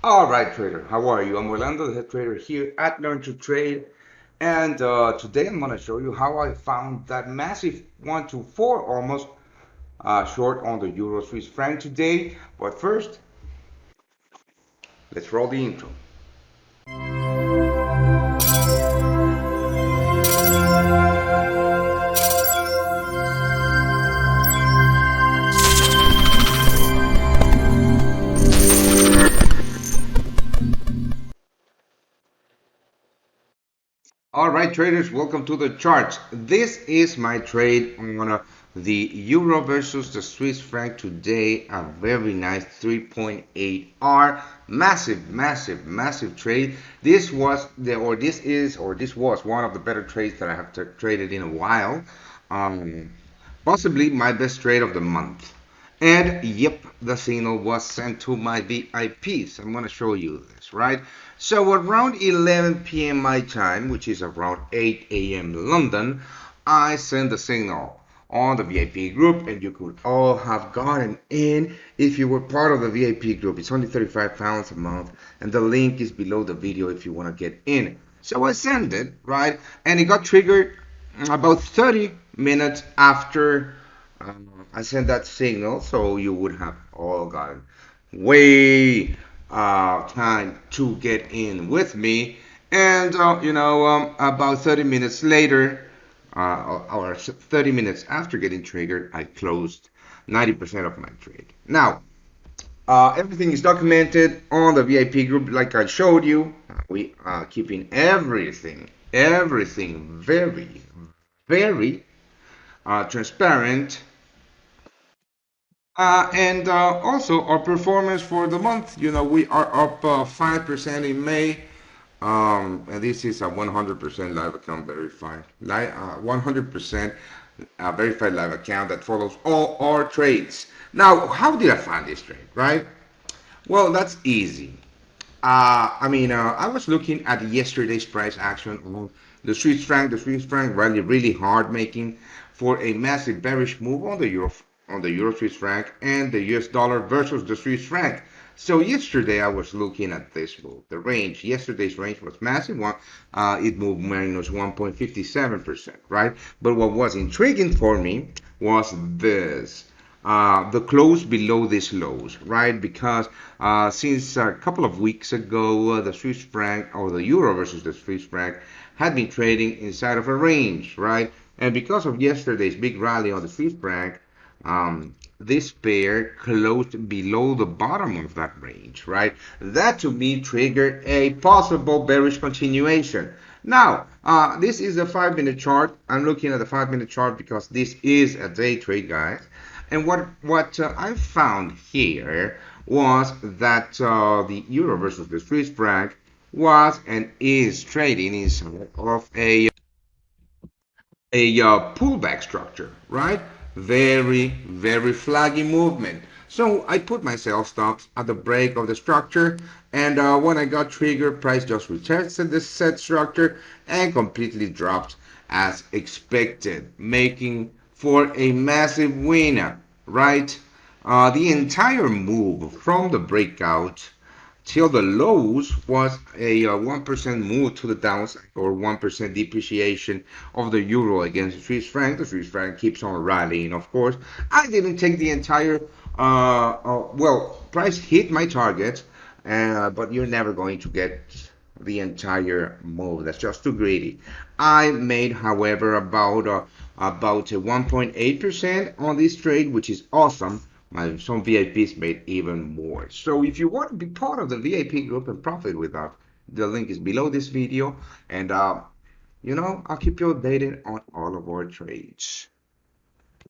All right, trader. How are you? I'm Orlando, the head trader here at Learn to Trade. And today I'm going to show you how I found that massive 1 to 4 almost short on the Euro Swiss franc today. But first, let's roll the intro. All right, traders, welcome to the charts. This is my trade on the euro versus the Swiss franc today. A very nice 3.8R, massive trade. This was this was one of the better trades that I have traded in a while. Um, Possibly my best trade of the month. And yep, the signal was sent to my VIPs. I'm going to show you this, right? So around 11 p.m. my time, which is around 8 a.m. London, I sent the signal on the VIP group, and you could all have gotten in if you were part of the VIP group. It's only £35 a month, and the link is below the video if you want to get in. So I sent it, right? And it got triggered about 30 minutes after I sent that signal, so you would have all gotten way time to get in with me. And about 30 minutes later, or 30 minutes after getting triggered, I closed 90% of my trade. Now, everything is documented on the VIP group, like I showed you. We are keeping everything very transparent. And also our performance for the month, we are up 5% in May. And this is a 100% live account verified, 100% verified live account that follows all our trades. Now, how did I find this trade, right? Well, that's easy. I was looking at yesterday's price action on the Swiss franc. The Swiss franc rallied really hard, making for a massive bearish move on the Euro Swiss franc and the US dollar versus the Swiss franc. So yesterday I was looking at this move. The range, yesterday's range was massive. It moved minus 1.57%, right? But what was intriguing for me was this. The close below these lows, right? Because since a couple of weeks ago, the Swiss franc or the euro versus the Swiss franc had been trading inside of a range, right? And because of yesterday's big rally on the Swiss franc, this pair closed below the bottom of that range, right? That to me triggered a possible bearish continuation. Now, this is a 5-minute chart. I'm looking at the 5-minute chart because this is a day trade, guys. And what I found here was that the euro versus the Swiss franc was and is trading inside of a pullback structure, right? Very flaggy movement. So I put my sell stops at the break of the structure, and when I got triggered, price just retested this set structure and completely dropped as expected, making for a massive win, right? The entire move from the breakout till the lows was a 1% move to the downside, or 1% depreciation of the euro against the Swiss franc. The Swiss franc keeps on rallying, of course. I didn't take the entire, price hit my target, but you're never going to get the entire move. That's just too greedy. I made, however, about a 1.8% on this trade, which is awesome. Some VIPs made even more. So if you want to be part of the VIP group and profit with that, the link is below this video. And, I'll keep you updated on all of our trades.